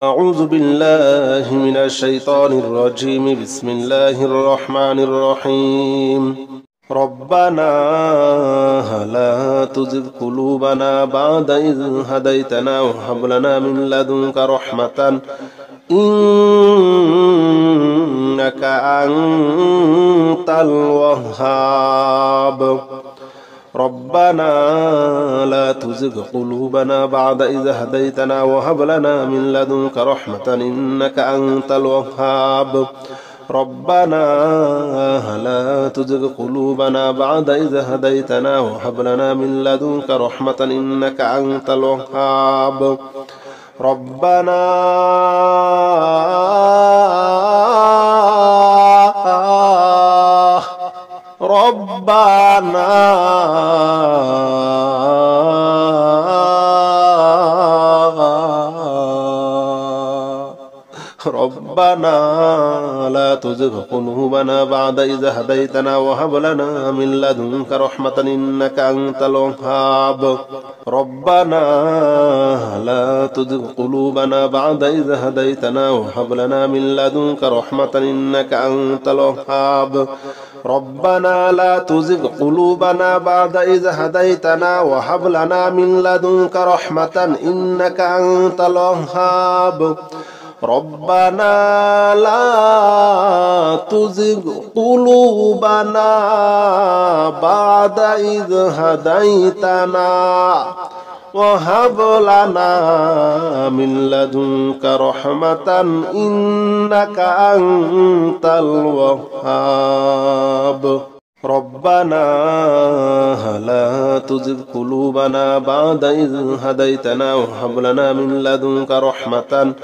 أعوذ بالله من الشيطان الرجيم. بسم الله الرحمن الرحيم. ربنا لا تزغ قلوبنا بعد إذ هديتنا وهب لنا من لدنك رحمة إنك أنت الوهاب. ربنا لا تزغ قلوبنا بعد إذ هديتنا وهب لنا من لدنك رحمة إنك أنت الوهاب. ربنا لا تزغ قلوبنا بعد إذ هديتنا وهب لنا من لدنك رحمة إنك أنت الوهاب. ربنا لا تزغ قلوبنا بعد إذ هديتنا وهب لنا من لدنك رحمة إنك أنت الوهاب. ربنا لا تزغ قلوبنا بعد إذ هديتنا وهب لنا من لدنك رحمة إنك أنت الوهاب. ربنا لا تزغ قلوبنا بعد إذ هديتنا وهب لنا من لدنك رحمة إنك أنت الوهاب. ربنا لا تزغ قلوبنا بعد إذ هديتنا وهب لنا من لدنك رحمة إنك أنت الوهاب. ربنا لا تزغ قلوبنا بعد إذ هديتنا وهب لنا من لدنك رحمة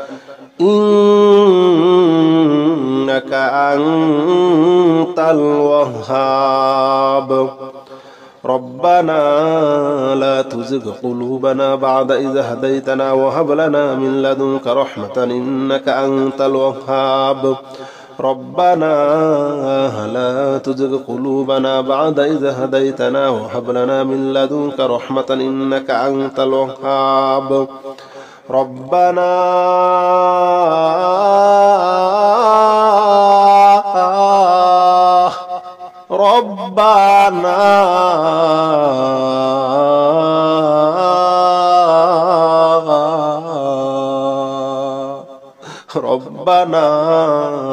إنك أنت الوهاب. ربنا لا تزغ قلوبنا بعد إذ هديتنا وهب لنا من لدنك رحمة إنك أنت الوهاب. ربنا لا تزغ قلوبنا بعد إذ هديتنا وهب لنا من لدنك رحمة إنك أنت الوهاب. ربنا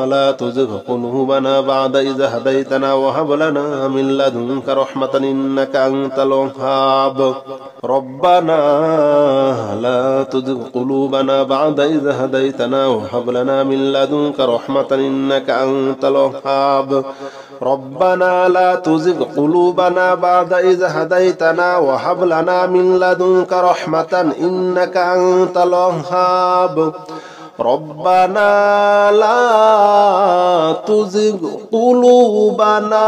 لا تزغ قلوبنا بعد إذ هديتنا وهب لنا من لدنك رحمة إنك أنت الوهاب. ربنا لا تزغ قلوبنا بعد إذ هديتنا وهب لنا من لدنك رحمة إنك أنت الوهاب. ربنا لا تزغ قلوبنا بعد إذ هديتنا وهب لنا من لدنك رحمة إنك أنت الوهاب. ربنا لا تزغ قلوبنا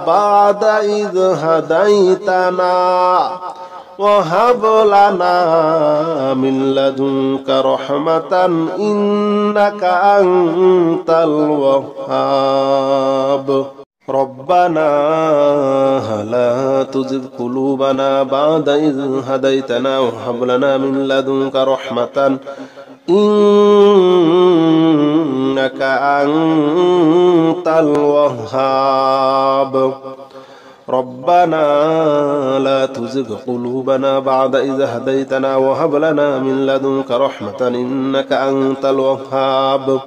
بعد إذ هديتنا وهب لنا من لدنك رحمة إنك أنت الوهاب. ربنا لا تزغ قلوبنا بعد إذ هديتنا وهب لنا من لدنك رحمة إنك أنت الوهاب. ربنا لا تزغ قلوبنا بعد إذ هديتنا وهب لنا من لدنك رحمة إنك أنت الوهاب.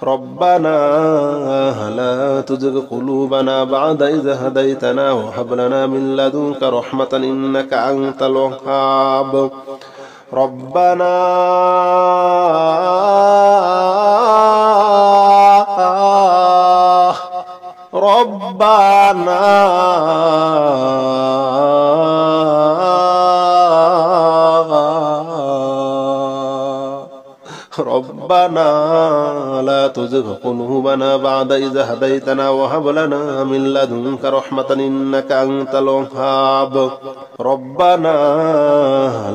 ربنا لا تزغ قلوبنا بعد إذ هديتنا وهب لنا من لدنك رحمة إنك أنت الوهاب. ربنا لا تزغ قلوبنا بعد إذ هديتنا وهب لنا من لدنك رحمة إنك أنت الوهاب. ربنا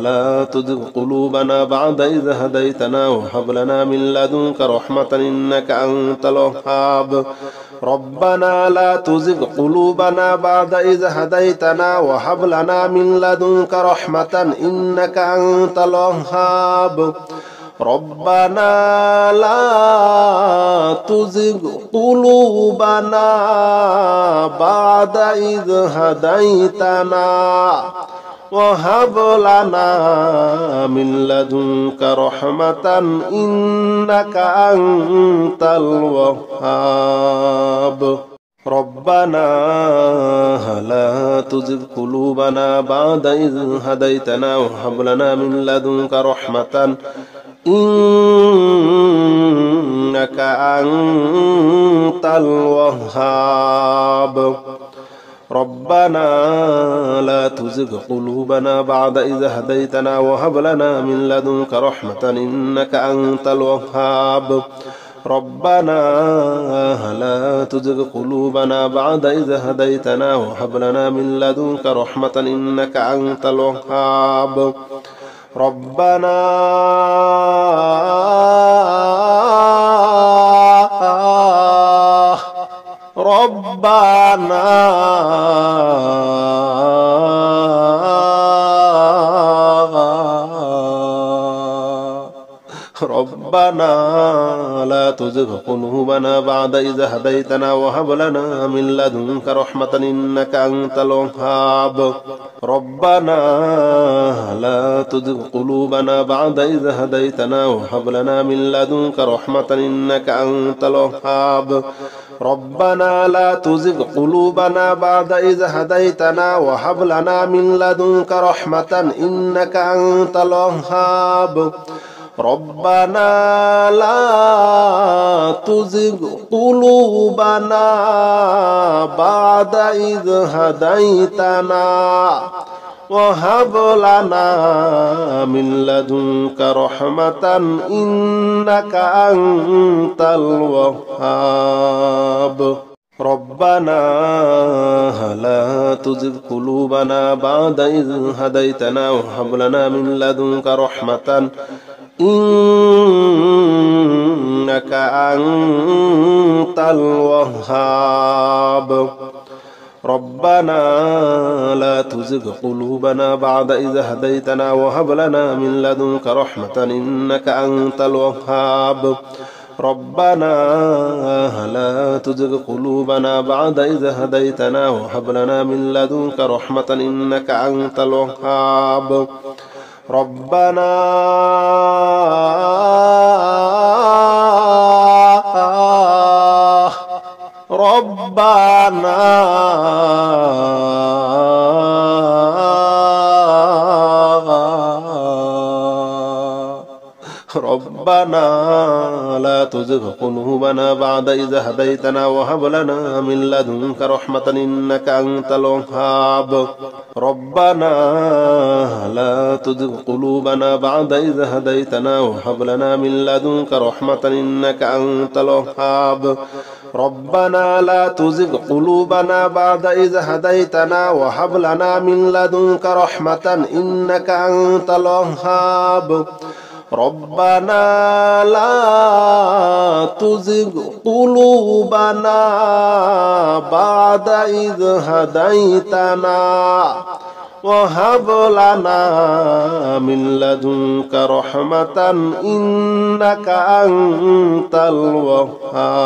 لا تزغ قلوبنا بعد إذ هديتنا وهب لنا من لدنك رحمة إنك أنت الوهاب. ربنا لا تزغ قلوبنا بعد إذ هديتنا وهب لنا من لدنك رحمة إنك أنت الوهاب. ربنا لا تزغ قلوبنا بعد إذ هديتنا وهب لنا من لدنك رحمة إنك أنت الوهاب ربنا لا تزغ قلوبنا بعد إذ هديتنا وهب لنا من لدنك رحمة إنك أنت الوهاب ربنا لا تزغ قلوبنا بعد إذ هديتنا وهب لنا من لدنك رحمة إنك أنت الوهاب ربنا لا تزغ قلوبنا بعد إذ هديتنا وهب لنا من لدنك رحمة إنك أنت الوهاب ربنا لا تزغ قلوبنا بعد إذ هديتنا وهب لنا من لدنك رحمة إنك أنت الوهاب ربنا لا تزغ قلوبنا بعد إذ هديتنا وهب لنا من لدنك رحمة إنك أنت الوهاب ربنا لا تزغ قلوبنا بعد إذ هديتنا وهب لنا من لدنك رحمة إنك أنت الوهاب ربنا لا تزغ قلوبنا بعد إذ هديتنا وهب لنا من لدنك رحمة إنك أنت الوهاب ربنا لا تزغ قلوبنا بعد إذ هديتنا وهب لنا من لدنك رحمة إنك أنت الوهاب ربنا لا تزغ قلوبنا بعد إذ هديتنا وهب لنا من لدنك رحمة إنك أنت الوهاب ربنا لا تزغ قلوبنا بعد إذ هديتنا وهب لنا من لدنك رحمة إنك أنت الوهاب ربنا لا تزغ قلوبنا بعد إذ هديتنا وهب لنا من لدنك رحمة إنك أنت الوهاب ربنا لا تزغ قلوبنا بعد إذ هديتنا وهب لنا من لدنك رحمة إنك أنت الوهاب ربنا لا تزغ قلوبنا بعد إذ هديتنا وهب لنا من لدنك رحمة إنك أنت الوهاب ربنا لا تزغ قلوبنا بعد إذ هديتنا وهب لنا من لدنك رحمة إنك أنت الوهاب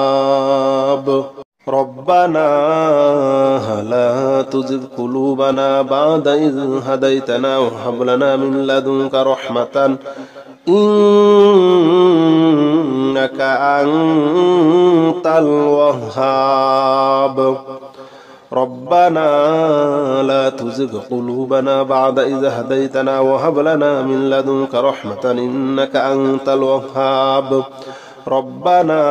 ربنا لا تزغ قلوبنا بعد إذ هديتنا وهب لنا من لدنك رحمة إنك أنت الوهاب ربنا لا تزغ قلوبنا بعد إذ هديتنا وهب لنا من لدنك رحمة إنك أنت الوهاب ربنا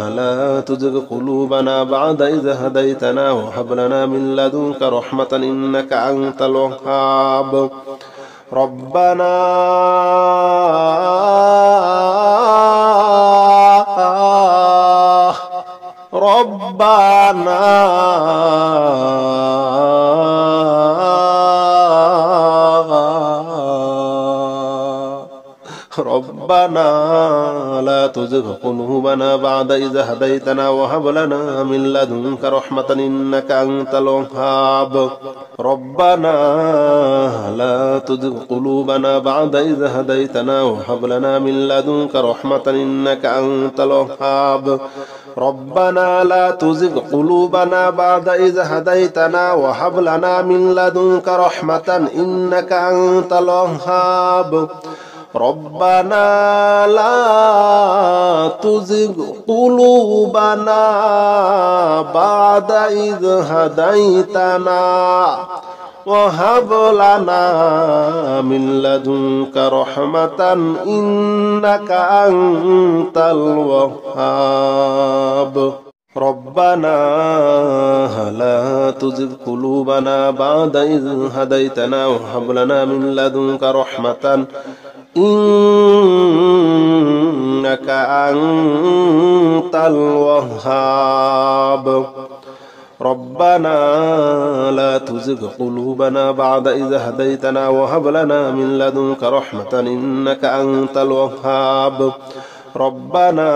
لا تزغ قلوبنا بعد إذ هديتنا وهب لنا من لدنك رحمة إنك أنت الوهاب ربنا ربنا لا تزغ قلوبنا بعد إذ هديتنا وهب لنا من لدنك رحمة إنك أنت الوهاب ربنا لا تزغ قلوبنا بعد إذ هديتنا وهب لنا من لدنك رحمة إنك أنت الوهاب ربنا لا تزغ قلوبنا بعد إذ هديتنا وهب لنا من لدنك رحمة إنك أنت الوهاب ربنا لا تزغ قلوبنا بعد إذ هديتنا وهب لنا من لدنك رحمة إنك أنت الوهاب ربنا لا تزغ قلوبنا بعد إذ هديتنا وهب لنا من لدنك رحمة إنك أنت الوهاب ربنا لا تزغ قلوبنا بعد إذ هديتنا وهب لنا من لدنك رحمة إنك أنت الوهاب ربنا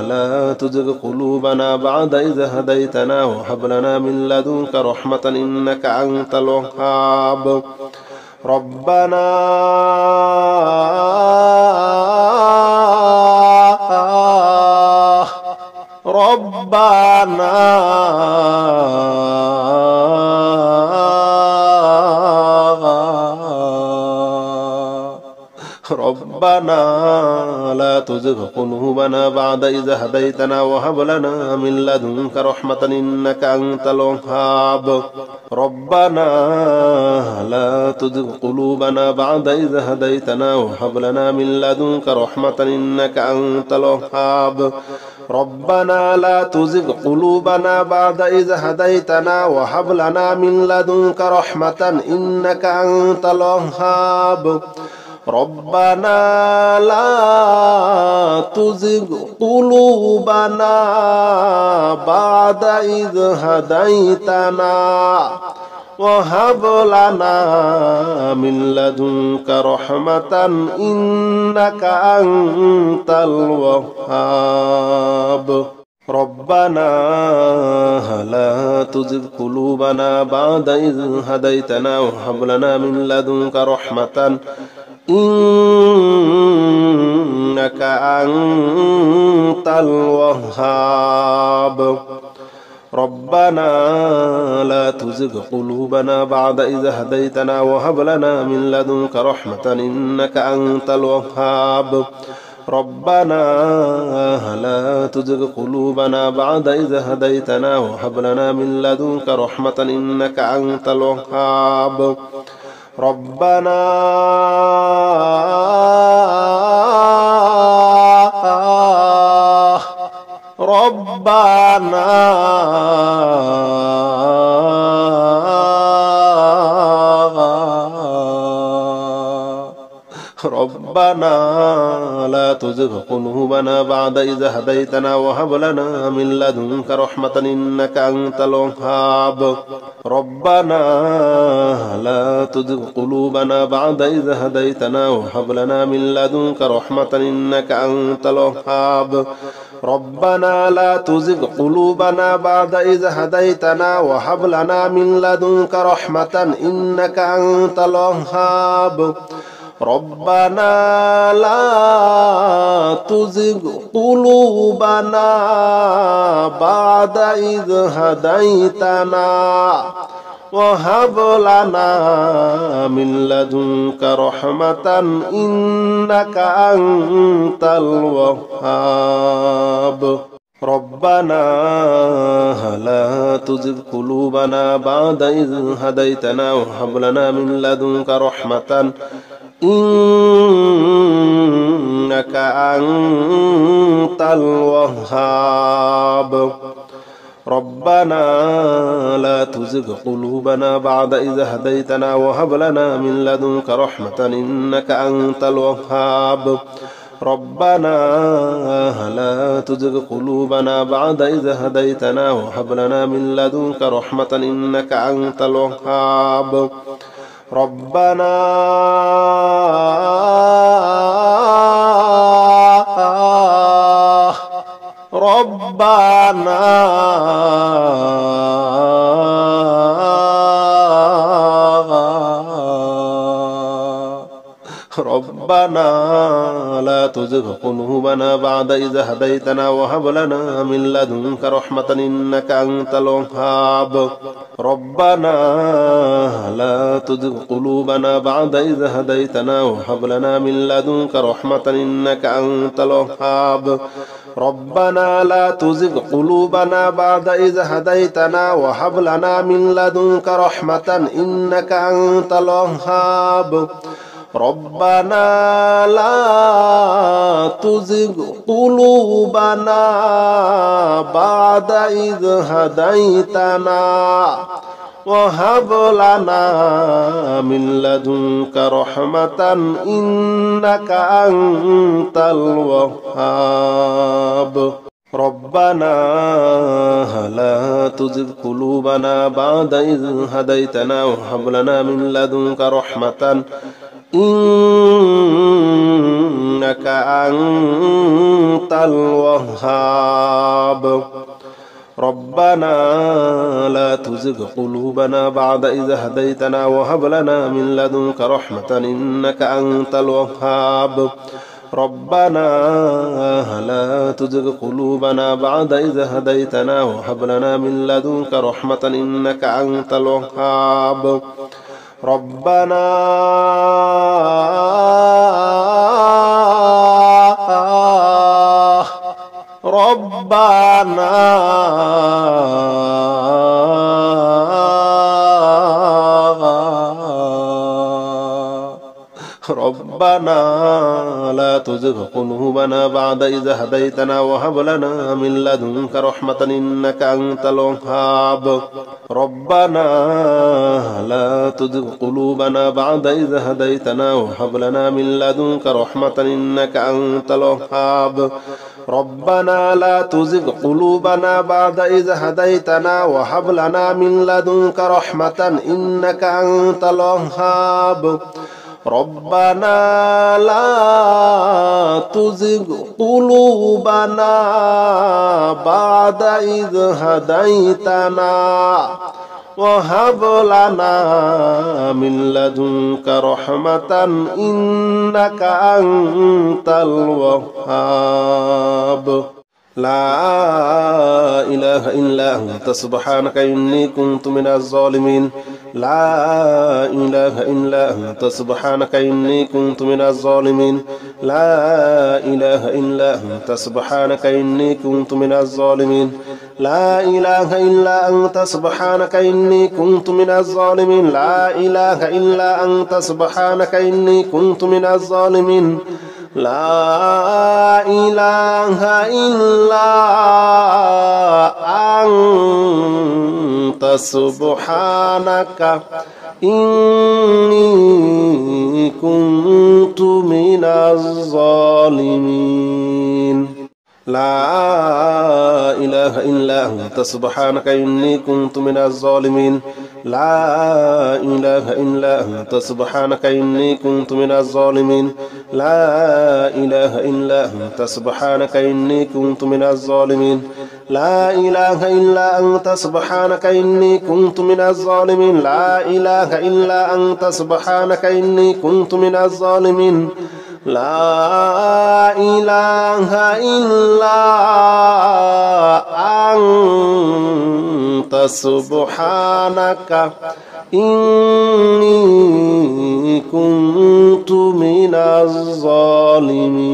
لا تزغ قلوبنا بعد إذ هديتنا وهب لنا من لدنك رحمة إنك أنت الوهاب ربنا لا تزغ قلوبنا بعد إذ هديتنا وهب لنا من لدنك رحمة إنك أنت الوهاب ربنا لا تزغ قلوبنا بعد إذ هديتنا وهب لنا من لدنك رحمة إنك أنت الوهاب ربنا لا تزغ قلوبنا بعد إذ هديتنا وهب لنا من لدنك رحمة إنك أنت الوهاب ربنا لا تزغ قلوبنا بعد إذ هديتنا وهب لنا من لدنك رحمة إنك أنت الوهاب ربنا لا تزغ قلوبنا بعد إذ هديتنا وهب لنا من لدنك رحمة إنك أنت الوهاب ربنا لا تزغ قلوبنا بعد إذ هديتنا وهب لنا من لدنك رحمة إنك أنت الوهاب ربنا لا تزغ قلوبنا بعد إذ هديتنا وهب لنا من لدنك رحمة إنك أنت الوهاب ربنا لا تزغ قلوبنا بعد إذ هديتنا وهب لنا من لدنك رحمة إنك أنت الوهاب ربنا لا تزغ قلوبنا بعد إذ هديتنا وهب لنا من لدنك رحمة إنك أنت الوهاب ربنا لا تزغ قلوبنا بعد إذ هديتنا وهب لنا من لدنك رحمة إنك أنت الوهاب ربنا لا تزغ قلوبنا بعد إذ هديتنا وهب لنا من لدنك رحمة إنك أنت الوهاب ربنا لا تزغ قلوبنا بعد إذ هديتنا وهب لنا من لدنك رحمة إنك أنت الوهاب ربنا لا تزغ قلوبنا بعد إذ هديتنا وهب لنا من لدنك رحمة إنك أنت الوهاب ربنا لا تزغ قلوبنا بعد إذ هديتنا وهب لنا من لدنك رحمة إنك أنت الوهاب ربنا ربنا لا تزغ قلوبنا بعد إذ هديتنا وهب لنا من لدنك رحمة إنك أنت الوهاب ربنا لا تزغ قلوبنا بعد إذ هديتنا وهب لنا من لدنك رحمة إنك أنت الوهاب ربنا لا تزغ قلوبنا بعد إذ هديتنا وهب لنا من لدنك رحمة إنك أنت الوهاب ربنا لا تزغ قلوبنا بعد إذ هديتنا وهب لنا من لدنك رحمة إنك أنت الوهاب ربنا لا تزغ قلوبنا بعد إذ هديتنا وهب لنا من لدنك رحمة إنك أنت الوهاب ربنا لا تزغ قلوبنا بعد إذ هديتنا وهب لنا من لدنك رحمة إنك أنت الوهاب ربنا لا تزغ قلوبنا بعد إذ هديتنا وهب لنا من لدنك رحمة إنك أنت الوهاب ربنا لا تزغ قلوبنا بعد إذ هديتنا وهب لنا من لدنك رحمة إنك أنت الوهاب ربنا لا تزغ قلوبنا بعد إذ هديتنا وهب لنا من لدنك رحمة إنك أنت الوهاب ربنا لا تزغ قلوبنا بعد إذ هديتنا وهب لنا من لدنك رحمة إنك أنت الوهاب ربنا لا تزغ قلوبنا بعد إذ هديتنا وهب لنا من لدنك رحمة إنك أنت الوهاب لا إله إلا أنت سبحانك إني كنت من الظالمين لا إله إلا أنت سبحانك إني كنت من الظالمين لا إله إلا أنت سبحانك إني كنت من الظالمين لا إله إلا أنت سبحانك إني كنت من الظالمين لا إله إلا أنت سبحانك إني كنت من الظالمين لا إله إلا أنت سبحانك إني كنت من الظالمين لا إله إلا أنت سبحانك إني كنت من الظالمين لا إله إلا أنت سبحانك إني كنت من الظالمين لا إله إلا أنت سبحانك إني كنت من الظالمين لا إله إلا أنت سبحانك إني كنت من الظالمين لا إله إلا أنت سبحانك إني كنت من الظالمين لا إله إلا أنت سبحانك إني كنت من الظالمين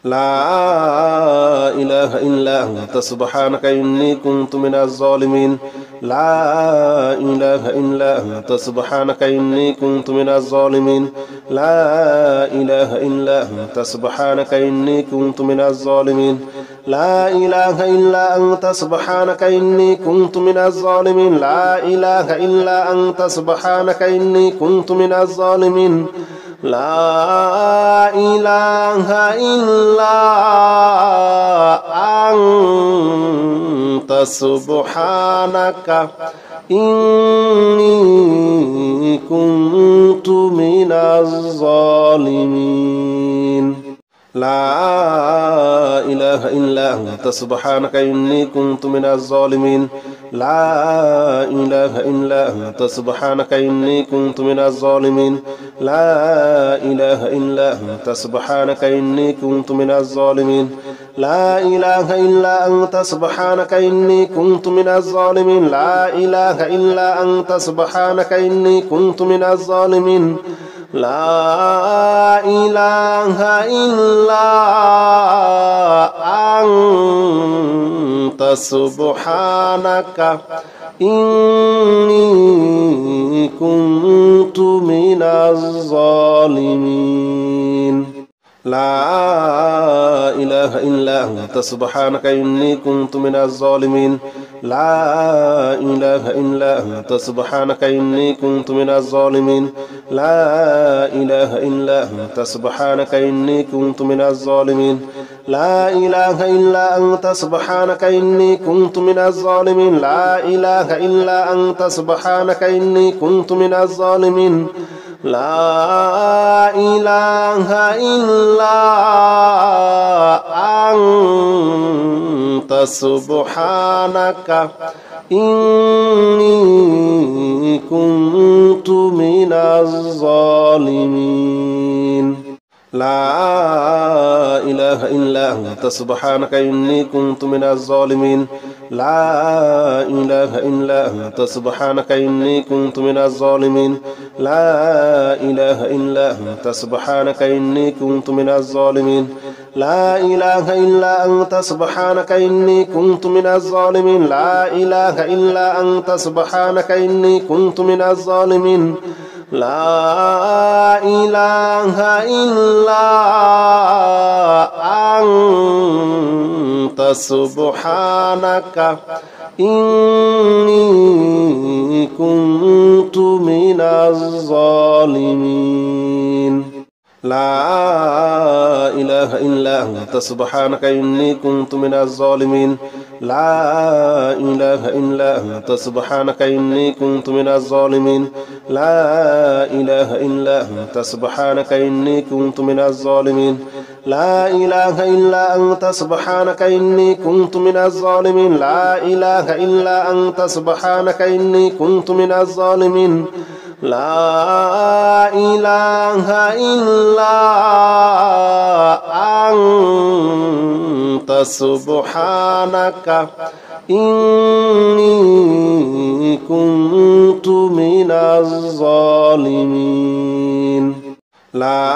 لا إله إلا أنت سبحانك إني كنت من الظالمين لا إله إلا أنت سبحانك إني كنت من الظالمين لا إله إلا أنت سبحانك إني كنت من الظالمين لا إله إلا أنت سبحانك إني كنت من الظالمين لا إله إلا أنت سبحانك إني كنت من الظالمين لا إله إلا أنت سبحانك إني كنت من الظالمين لا إله إلا أنت سبحانك إني كنت من الظالمين لا إله إلا أنت سبحانك إني كنت من الظالمين لا إله إلا أنت سبحانك إني كنت من الظالمين لا إله إلا أنت سبحانك إني كنت من الظالمين لا إله إلا أنت سبحانك إني كنت من الظالمين لا إله إلا أنت سبحانك إني كنت من الظالمين لا إله إلا أنت سبحانك إني كنت من الظالمين لا إله إلا أنت سبحانك إني كنت من الظالمين لا إله إلا أنت سبحانك إني كنت من الظالمين لا إله إلا أنت سبحانك إني كنت من الظالمين لا إله إلا أنت سبحانك إني كنت من الظالمين لا إله إلا أنت سبحانك إني كنت من الظالمين لا إله إلا أنت سبحانك إني كنت من الظالمين لا إله إلا أنت سبحانك إني كنت من الظالمين لا إله إلا أنت سبحانك إني كنت من الظالمين لا إله إلا أنت سبحانك إني كنت من الظالمين لا إله إلا أنت سبحانك إني كنت من الظالمين لا إله إلا أنت سبحانك إني كنت من الظالمين لا إله إلا أنت سبحانك إني كنت من الظالمين لا إله إلا أنت سبحانك إني كنت من الظالمين لا إله إلا أنت سبحانك إني كنت من الظالمين لا إله إلا أنت سبحانك إني كنت من الظالمين لا إله إلا أنت سبحانك إني كنت من الظالمين لا إله إلا أنت سبحانك إني كنت من الظالمين لا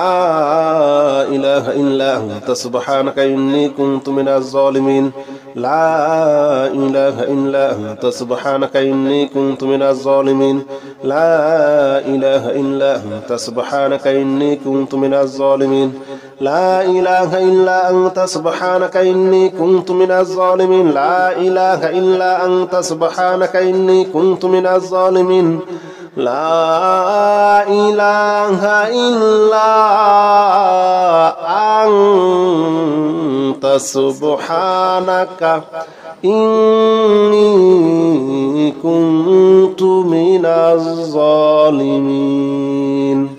إله إلا أنت سبحانك إني كنت من الظالمين لا إله إلا أنت سبحانك إني كنت من الظالمين لا إله إلا أنت سبحانك إني كنت من الظالمين لا إله إلا أنت سبحانك إني كنت من الظالمين لا إله إلا أنت سبحانك إني كنت من الظالمين لا إله إلا أنت سبحانك إني كنت من الظالمين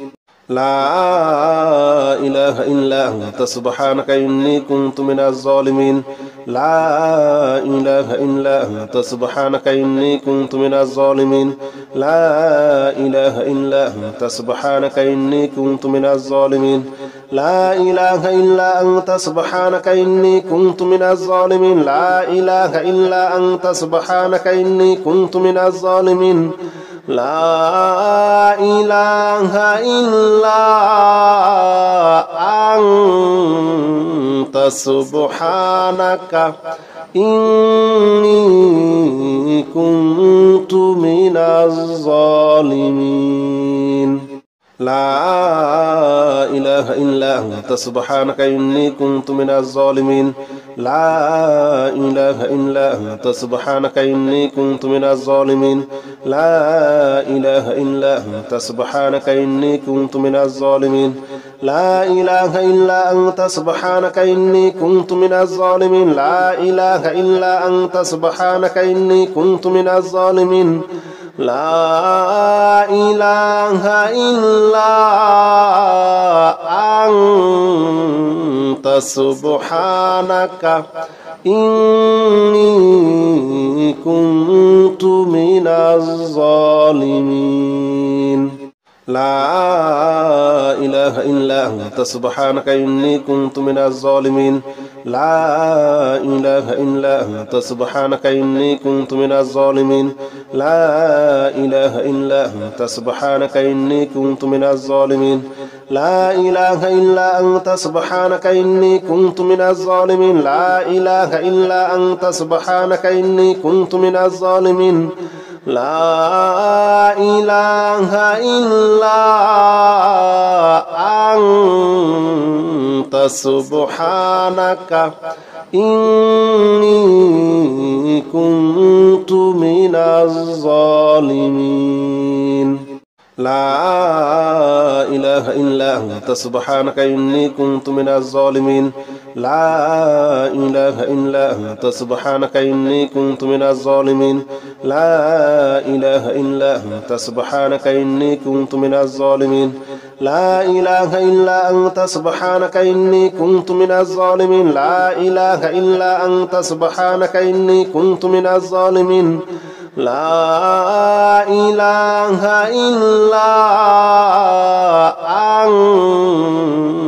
لا إله إلا أنت سبحانك إني كنت من الظالمين لا إله إلا أنت سبحانك إني كنت من الظالمين لا إله إلا أنت سبحانك إني كنت من الظالمين لا إله إلا أنت سبحانك إني كنت من الظالمين لا إله إلا أنت سبحانك إني كنت من الظالمين لا إله إلا أنت سبحانك إني كنت من الظالمين لا إله إلا أنت سبحانك إني كنت من الظالمين لا إله إلا أنت سبحانك إني كنت من الظالمين لا إله إلا أنت سبحانك إني كنت من الظالمين لا إله إلا أنت سبحانك إني كنت من الظالمين لا إله إلا أنت سبحانك إني كنت من الظالمين لا إله إلا أنت سبحانك إني كنت من الظالمين لا إله إلا أنت سبحانك إني كنت من الظالمين لا إله إلا أنت سبحانك إني كنت من الظالمين لا إله إلا أنت سبحانك إني كنت من الظالمين لا إله إلا أنت سبحانك إني كنت من الظالمين لا إله إلا أنت سبحانك إني كنت من الظالمين لا إله إلا أنت سبحانك إني كنت من الظالمين لا إله إلا أنت سبحانك إني كنت من الظالمين لا إله إلا أنت سبحانك إني كنت من الظالمين لا إله إلا أنت سبحانك إني كنت من الظالمين لا إله إلا أنت سبحانك إني كنت من الظالمين لا إله إلا أنت سبحانك إني كنت من الظالمين لا إله إلا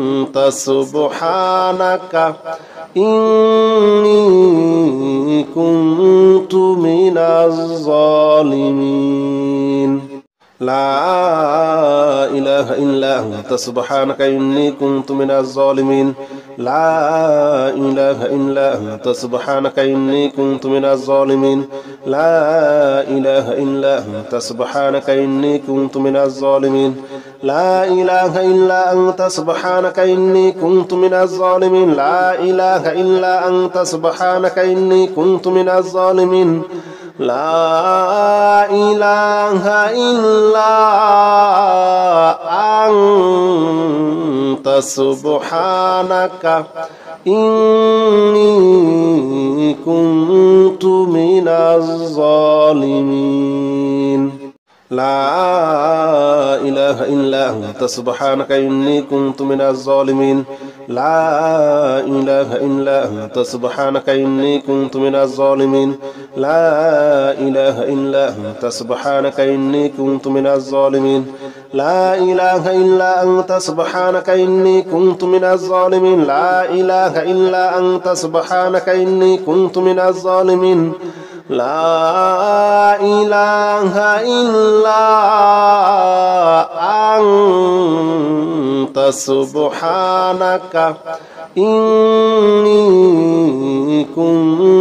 أنت سبحانك إني كنت من الظالمين لا إله إلا أنت سبحانك إني كنت من الظالمين لا إله إلا أنت سبحانك إني كنت من الظالمين لا إله إلا أنت سبحانك إني كنت من الظالمين لا إله إلا أنت سبحانك إني كنت من الظالمين لا إله إلا أنت سبحانك إني كنت من الظالمين لا إله إلا أنت سبحانك إني كنت من الظالمين لا إله إلا أنت سبحانك إني كنت من الظالمين لا إله إلا أنت سبحانك إني كنت من الظالمين لا إله إلا أنت سبحانك إني كنت من الظالمين لا إله إلا أنت سبحانك إني كنت من الظالمين لا إله إلا أنت سبحانك إني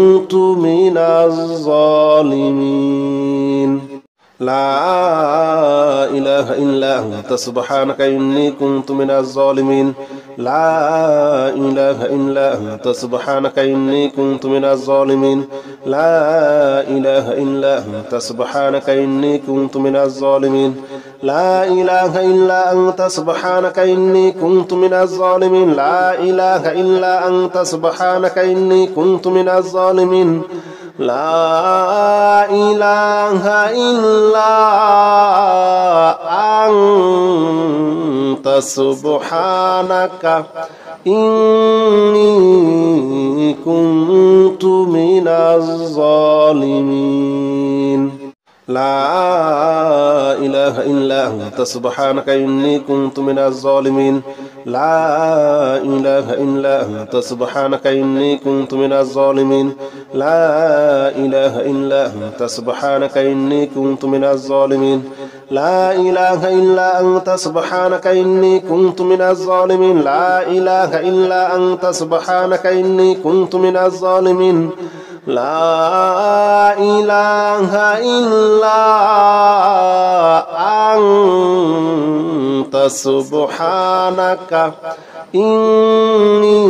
كنت من الظالمين لا إله إلا أنت سبحانك إني كنت من الظالمين لا إله إلا أنت سبحانك إني كنت من الظالمين لا إله إلا أنت سبحانك إني كنت من الظالمين لا إله إلا أنت سبحانك إني كنت من الظالمين لا إله إلا أنت سبحانك إني كنت من الظالمين لا إله إلا أنت سبحانك إني كنت من الظالمين لا إله إلا أنت سبحانك إني كنت من الظالمين لا إله إلا أنت سبحانك إني كنت من الظالمين لا إله إلا أنت سبحانك إني كنت من الظالمين لا إله إلا أنت سبحانك إني كنت من الظالمين لا إله إلا أنت سبحانك إني كنت من الظالمين لا إله إلا أنت سبحانك إني كنت من الظالمين لا إله إلا أنت سبحانك إني